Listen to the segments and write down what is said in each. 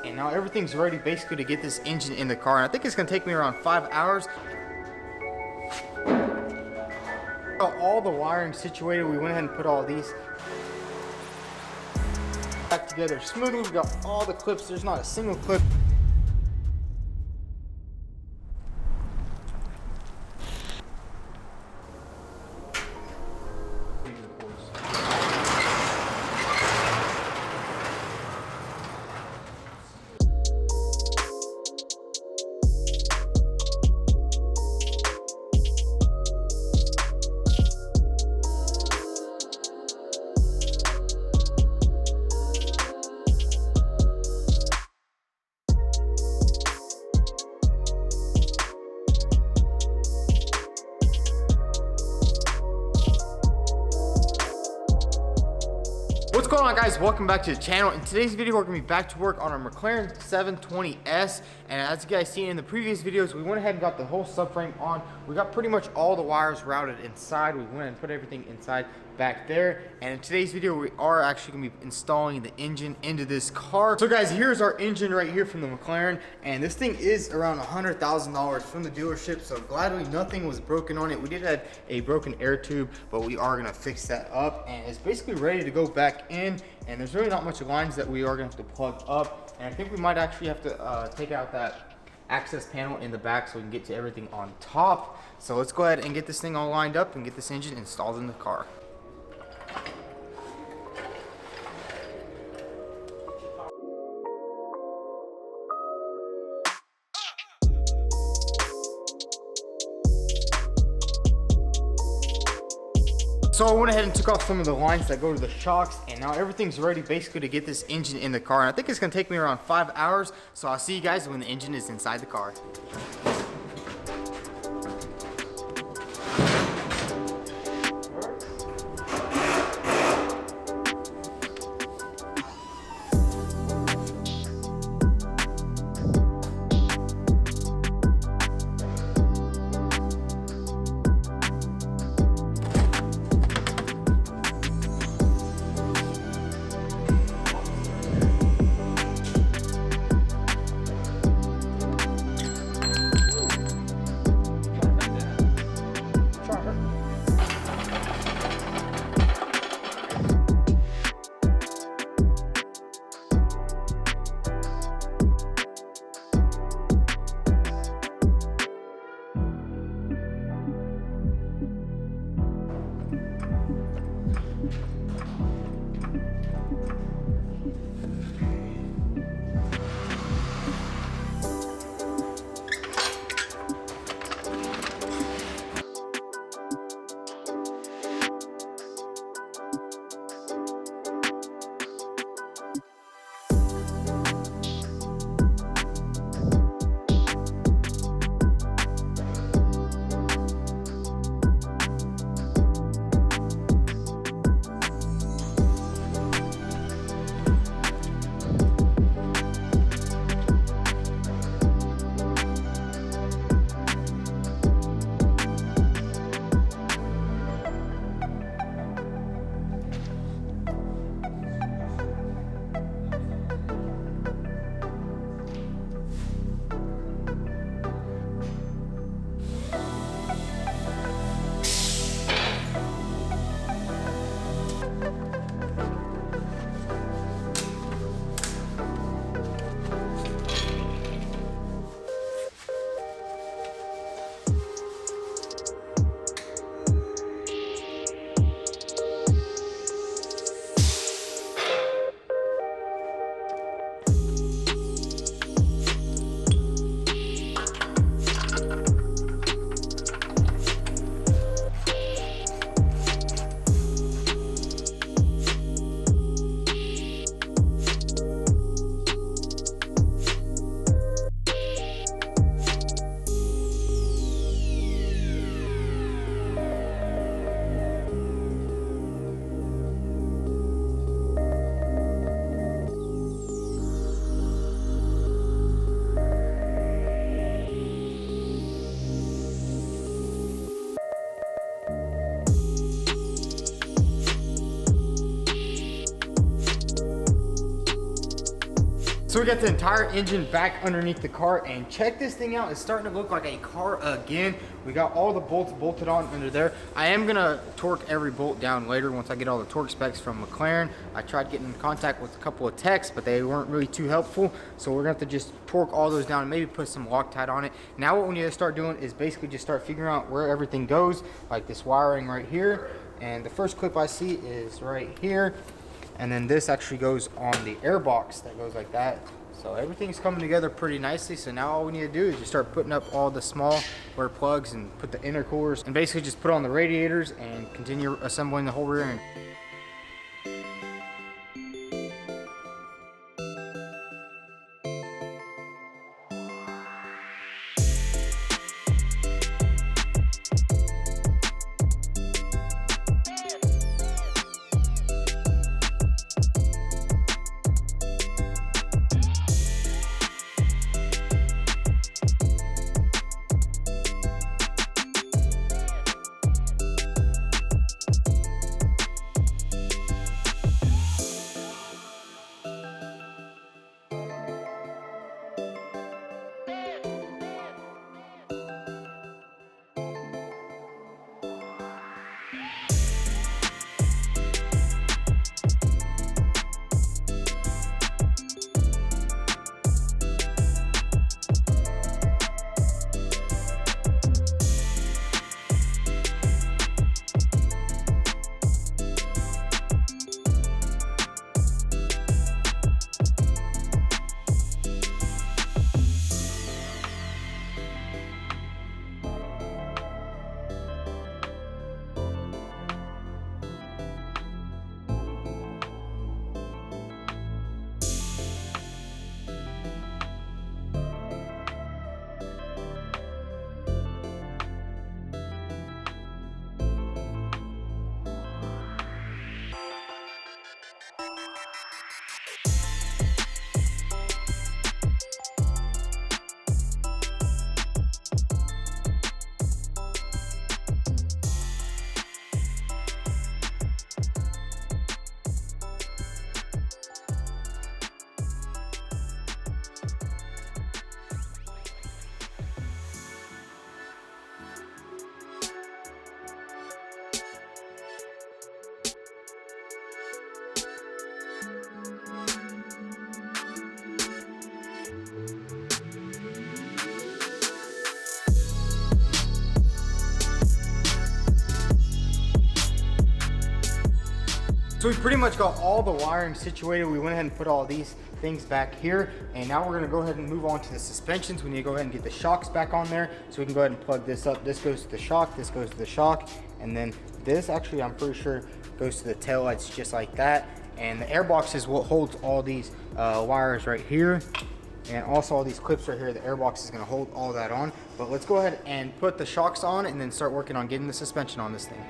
And now everything's ready basically to get this engine in the car. And I think it's gonna take me around 5 hours. Got all the wiring situated. We went ahead and put all these back together smoothly. We got all the clips. There's not a single clip. What's going on, guys? Welcome back to the channel. In today's video, we're gonna be back to work on our McLaren 720s. And as you guys seen in the previous videos, we went ahead and got the whole subframe on. We got pretty much all the wires routed inside. We went and put everything inside back there. And in today's video, we are actually gonna be installing the engine into this car. So guys, here's our engine right here from the McLaren. And this thing is around $100,000 from the dealership. So gladly nothing was broken on it. We did have a broken air tube, but we are gonna fix that up. And it's basically ready to go back in. And there's really not much lines that we are gonna have to plug up. And I think we might actually have to take out that access panel in the back so we can get to everything on top. So let's go ahead and get this thing all lined up and get this engine installed in the car. So I went ahead and took off some of the lines that go to the shocks, and now everything's ready basically to get this engine in the car. And I think it's gonna take me around 5 hours. So I'll see you guys when the engine is inside the car. So we got the entire engine back underneath the car, and check this thing out. It's starting to look like a car again. We got all the bolts bolted on under there. I am gonna torque every bolt down later once I get all the torque specs from McLaren. I tried getting in contact with a couple of techs, but they weren't really too helpful. So we're gonna have to just torque all those down and maybe put some Loctite on it. Now what we need to start doing is basically just start figuring out where everything goes, like this wiring right here. And the first clip I see is right here. And then this actually goes on the air box that goes like that. So everything's coming together pretty nicely. So now all we need to do is just start putting up all the small wear plugs and put the intercoolers and basically just put on the radiators and continue assembling the whole rear end. So we pretty much got all the wiring situated. We went ahead and put all these things back here, and now we're gonna go ahead and move on to the suspensions. We need to go ahead and get the shocks back on there, so we can go ahead and plug this up. This goes to the shock, this goes to the shock, and then this actually, I'm pretty sure, goes to the taillights just like that. And the air box is what holds all these wires right here. And also all these clips right here, the air box is gonna hold all that on. But let's go ahead and put the shocks on and then start working on getting the suspension on this thing.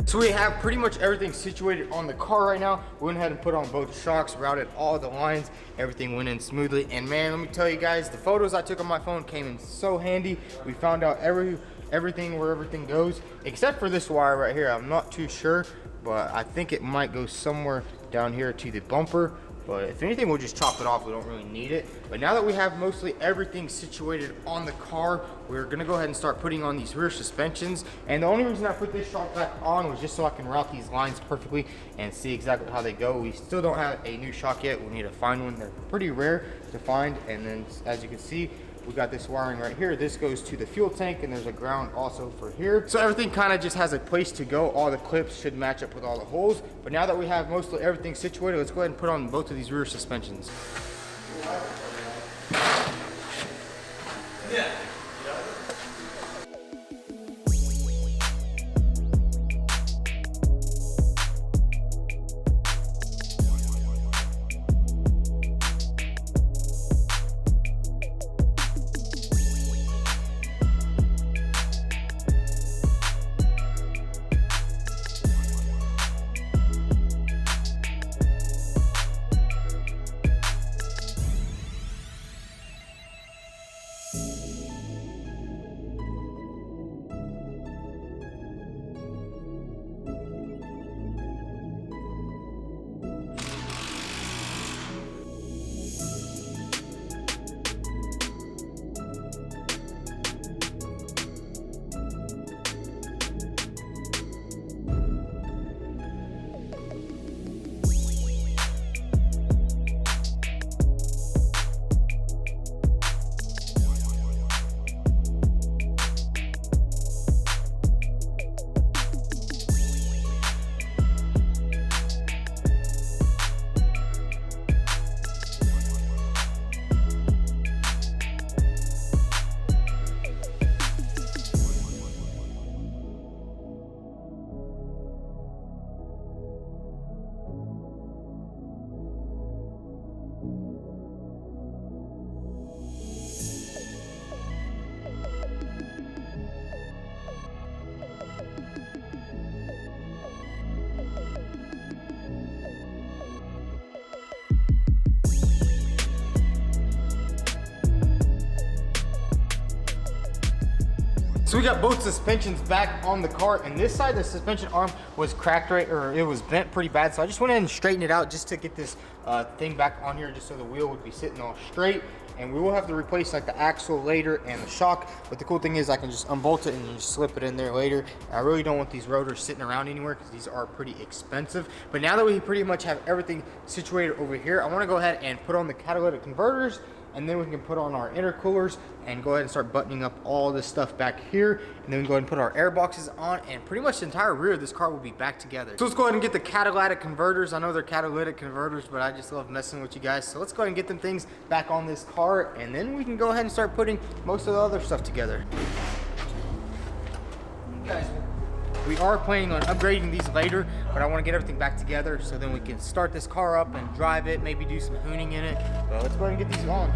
So we have pretty much everything situated on the car right now. We went ahead and put on both shocks, routed all the lines, everything went in smoothly. And man, let me tell you guys, the photos I took on my phone came in so handy. We found out everything where everything goes, except for this wire right here. I'm not too sure, but I think it might go somewhere down here to the bumper. But if anything, we'll just chop it off. We don't really need it. But now that we have mostly everything situated on the car, we're gonna go ahead and start putting on these rear suspensions. And the only reason I put this shock back on was just so I can route these lines perfectly and see exactly how they go. We still don't have a new shock yet. We need to find one. They're pretty rare to find. And then as you can see, We got this wiring right here. This goes to the fuel tank, and there's a ground also for here. So everything kind of just has a place to go. All the clips should match up with all the holes. But now that we have mostly everything situated, let's go ahead and put on both of these rear suspensions. Yeah. So we got both suspensions back on the car, and this side, the suspension arm was cracked right, or it was bent pretty bad. So I just went ahead and straightened it out just to get this thing back on here, just so the wheel would be sitting all straight. And we will have to replace like the axle later and the shock. But the cool thing is I can just unbolt it and just slip it in there later. I really don't want these rotors sitting around anywhere because these are pretty expensive. But now that we pretty much have everything situated over here, I want to go ahead and put on the catalytic converters, and then we can put on our intercoolers and go ahead and start buttoning up all this stuff back here. And then we go ahead and put our air boxes on, and pretty much the entire rear of this car will be back together. So let's go ahead and get the catalytic converters. I know they're catalytic converters, but I just love messing with you guys. So let's go ahead and get them things back on this car, and then we can go ahead and start putting most of the other stuff together. Guys, we are planning on upgrading these later, but I want to get everything back together so then we can start this car up and drive it, maybe do some hooning in it. But let's go ahead and get these on.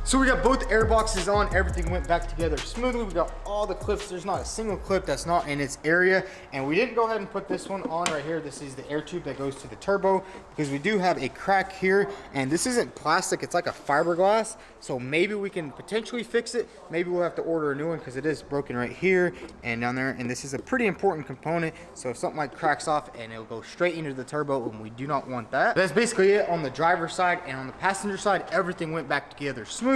So we got both air boxes on, everything went back together smoothly. We got all the clips, there's not a single clip that's not in its area. And we didn't go ahead and put this one on right here. This is the air tube that goes to the turbo, because we do have a crack here, and this isn't plastic, it's like a fiberglass. So maybe we can potentially fix it. Maybe we'll have to order a new one because it is broken right here and down there. And this is a pretty important component. So if something like cracks off, and it'll go straight into the turbo, and we do not want that. That's basically it on the driver's side. And on the passenger side, everything went back together smoothly.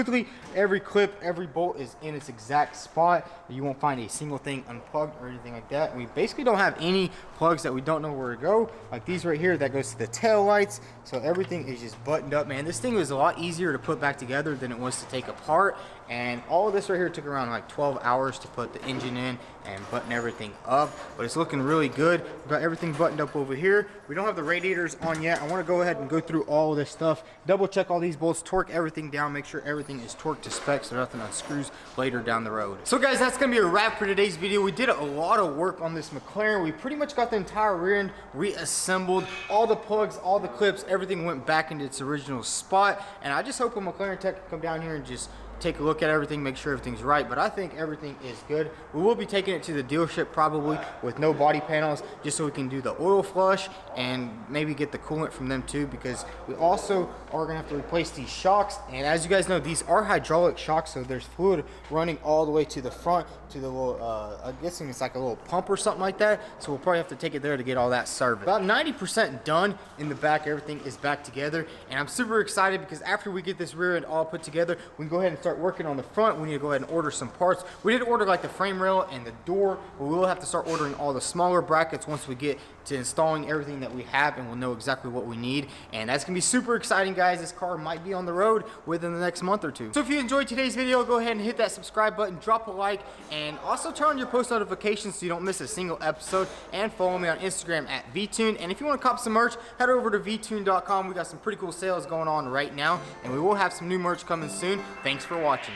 Every clip, every bolt is in its exact spot. You won't find a single thing unplugged or anything like that. And we basically don't have any plugs that we don't know where to go, like these right here that goes to the tail lights. So everything is just buttoned up, man. This thing was a lot easier to put back together than it was to take apart. And all of this right here took around like 12 hours to put the engine in and button everything up, but it's looking really good. We've got everything buttoned up over here. We don't have the radiators on yet. I want to go ahead and go through all of this stuff, double check all these bolts, torque everything down, make sure everything is torqued to spec so nothing unscrews later down the road. So guys, that's gonna be a wrap for today's video. We did a lot of work on this McLaren. We pretty much got the entire rear end reassembled, all the plugs, all the clips, everything went back into its original spot. And I just hope a McLaren tech can come down here and just take a look at everything, make sure everything's right, but I think everything is good. We will be taking it to the dealership probably with no body panels, just so we can do the oil flush and maybe get the coolant from them too, because we also are gonna have to replace these shocks. And as you guys know, these are hydraulic shocks, so there's fluid running all the way to the front to the little, I'm guessing it's like a little pump or something like that. So we'll probably have to take it there to get all that serviced. About 90% done in the back, everything is back together. And I'm super excited because after we get this rear end all put together, we can go ahead and start working on the front. We need to go ahead and order some parts. We did order like the frame rail and the door, but we will have to start ordering all the smaller brackets once we get to installing everything that we have, and we'll know exactly what we need. And that's gonna be super exciting, guys. This car might be on the road within the next month or two. So if you enjoyed today's video, go ahead and hit that subscribe button, drop a like, and also turn on your post notifications so you don't miss a single episode. And follow me on Instagram at Vtuned. And if you want to cop some merch, head over to vtuned.com. We got some pretty cool sales going on right now, and we will have some new merch coming soon. Thanks for watching.